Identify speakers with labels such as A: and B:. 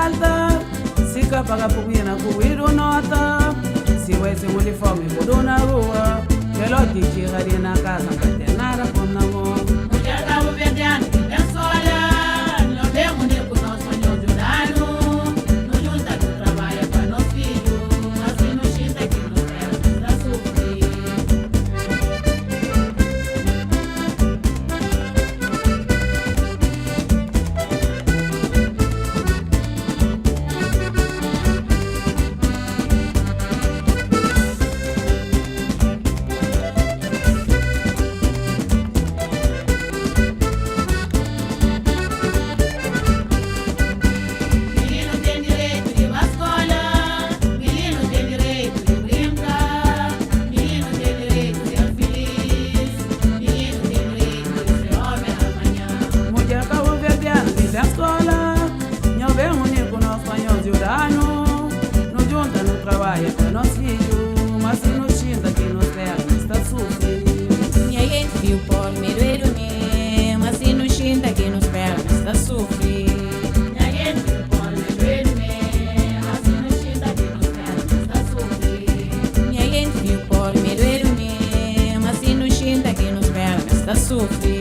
A: falta. Se paga puguina, puguiro nota. Se vai ser uniforme, por na rua. Pelo que tiraria na casa, não tem nada com namor.
B: Mulher tá vendendo, tem sola. Não tem mulher com nós, sonhos de dano. Não junta do trabalho para nós filhos. Assim não xinta que nos terra pra sofrer.
A: Para nós filhos, mas se nos xinta que nos terra está sofrendo.
B: Minha gente viu por medo me, mas se nos xinta que nos terra está sofrendo. Minha gente viu por medo me, mas se nos xinta que nos terra está sofrendo. Minha gente viu por medo me, mas se nos xinta que nos terra está sofrendo.